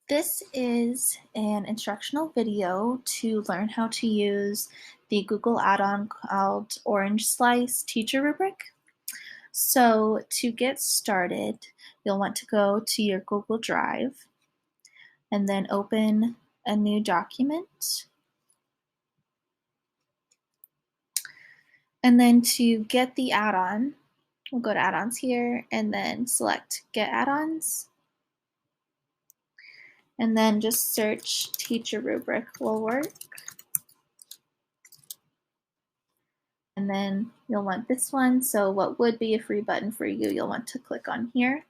This is an instructional video to learn how to use the Google add-on called OrangeSlice Teacher Rubric. So to get started, you'll want to go to your Google Drive and then open a new document. And then to get the add-on, we'll go to add-ons here and then select Get Add-ons. And then just search Teacher Rubric will work. And then you'll want this one. So what would be a free button for you, you'll want to click on here.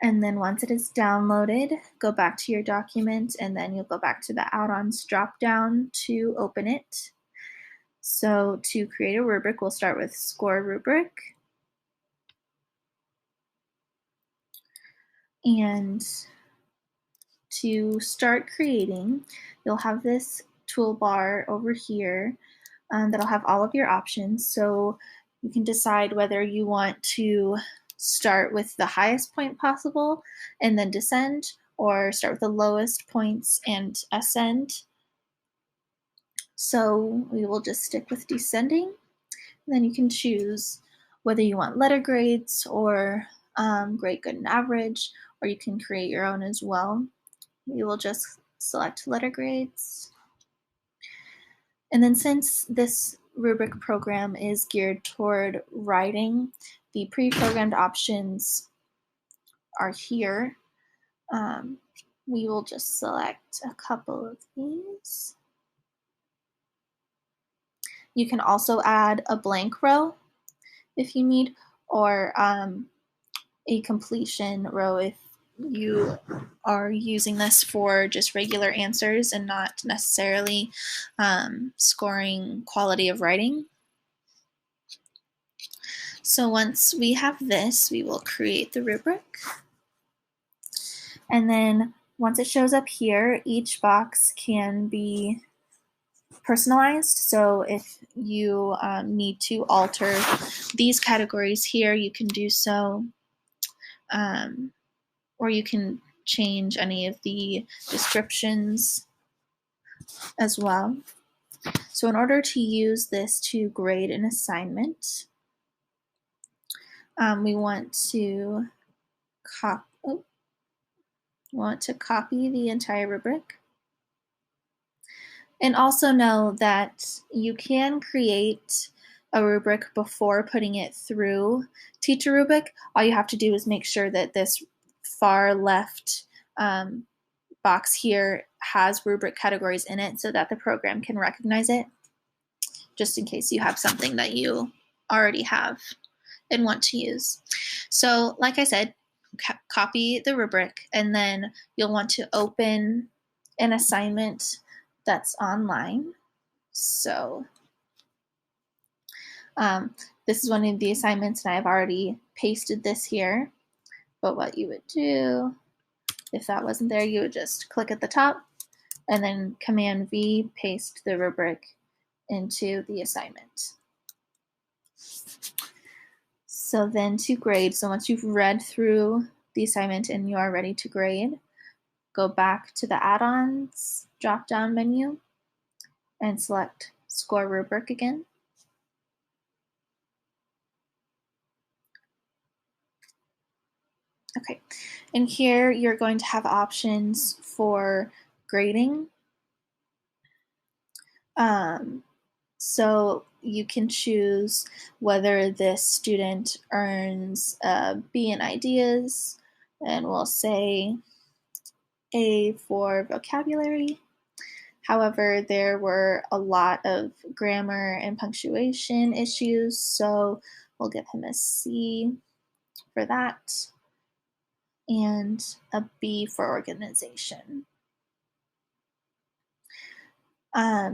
And then once it is downloaded, go back to your document and then you'll go back to the add-ons drop down to open it. So to create a rubric, we'll start with score rubric. And to start creating, you'll have this toolbar over here that'll have all of your options. So you can decide whether you want to start with the highest point possible and then descend, or start with the lowest points and ascend. So we will just stick with descending. And then you can choose whether you want letter grades or great, good, and average, or you can create your own as well. We will just select letter grades. And then since this rubric program is geared toward writing, the pre-programmed options are here. We will just select a couple of these. You can also add a blank row if you need, or a completion row if you are using this for just regular answers and not necessarily scoring quality of writing. So once we have this, we will create the rubric. And then once it shows up here, each box can be personalized. So if you need to alter these categories here, you can do so. Or you can change any of the descriptions as well. So in order to use this to grade an assignment, we want to copy the entire rubric. And also know that you can create a rubric before putting it through Teacher Rubric. All you have to do is make sure that this far left box here has rubric categories in it so that the program can recognize it, just in case you have something that you already have and want to use. So like I said, copy the rubric, and then you'll want to open an assignment that's online. So this is one of the assignments, and I've already pasted this here. But what you would do, if that wasn't there, you would just click at the top and then Command V, paste the rubric into the assignment. So then to grade, so once you've read through the assignment and you are ready to grade, go back to the add-ons drop-down menu and select Score Rubric again. Okay, and here you're going to have options for grading. So you can choose whether this student earns a B in ideas, and we'll say A for vocabulary. However, there were a lot of grammar and punctuation issues, so we'll give him a C for that, and a B for organization.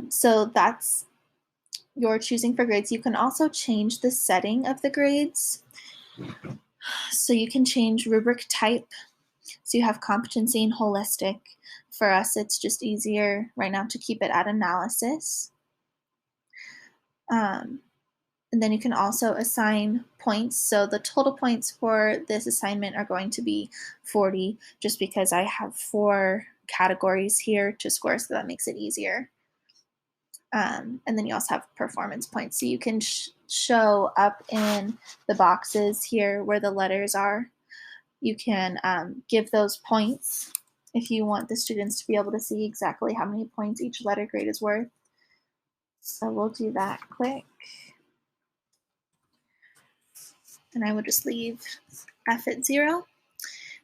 So that's your choosing for grades. You can also change the setting of the grades. So you can change rubric type. So you have competency and holistic. For us, it's just easier right now to keep it at analysis. And And then you can also assign points. So the total points for this assignment are going to be 40, just because I have 4 categories here to score, so that makes it easier. And then you also have performance points. So you can show up in the boxes here where the letters are. You can give those points if you want the students to be able to see exactly how many points each letter grade is worth. So we'll do that quick. And I would just leave F at 0.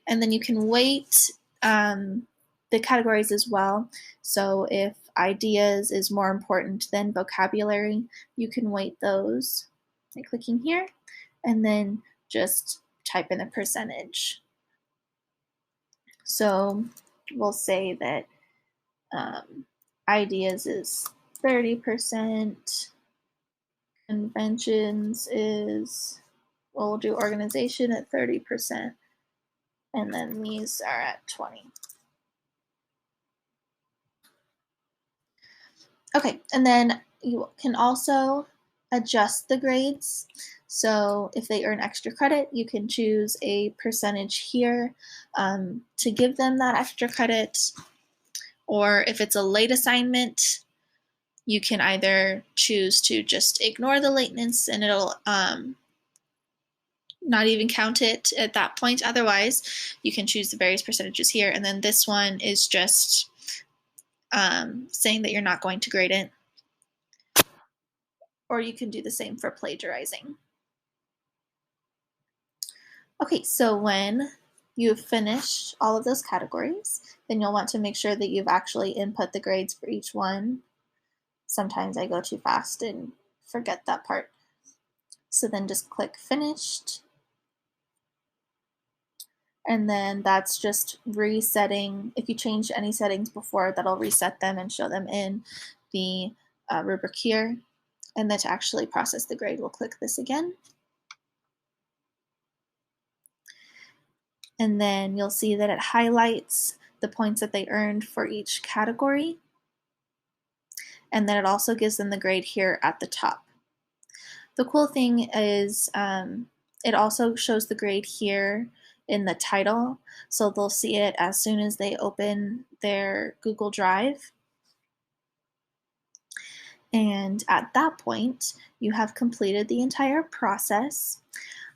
And then you can weight the categories as well. So if ideas is more important than vocabulary, you can weight those by clicking here and then just type in a percentage. So we'll say that ideas is 30%, conventions is, well, we'll do organization at 30%, and then these are at 20. Okay, and then you can also adjust the grades. So if they earn extra credit, you can choose a percentage here to give them that extra credit. Or if it's a late assignment, you can either choose to just ignore the lateness and it'll not even count it at that point. Otherwise, you can choose the various percentages here. And then this one is just saying that you're not going to grade it. Or you can do the same for plagiarizing. Okay, so when you've finished all of those categories, then you'll want to make sure that you've actually input the grades for each one. Sometimes I go too fast and forget that part. So then just click finished. And then that's just resetting. If you changed any settings before, that'll reset them and show them in the rubric here. And then to actually process the grade, we'll click this again. And then you'll see that it highlights the points that they earned for each category. And then it also gives them the grade here at the top. The cool thing is it also shows the grade here in the title, so they'll see it as soon as they open their Google Drive. And at that point, you have completed the entire process.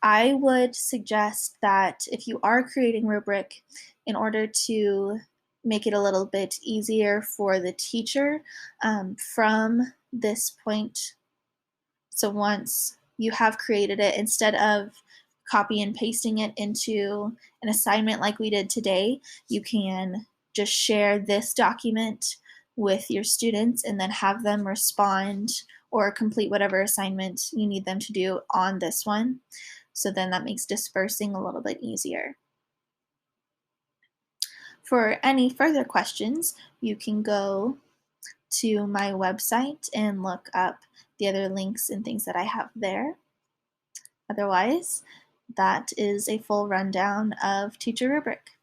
I would suggest that if you are creating rubric, in order to make it a little bit easier for the teacher from this point, so once you have created it, instead of copy and pasting it into an assignment like we did today, you can just share this document with your students and then have them respond or complete whatever assignment you need them to do on this one. So then that makes dispersing a little bit easier. For any further questions, you can go to my website and look up the other links and things that I have there. Otherwise, that is a full rundown of Teacher Rubric.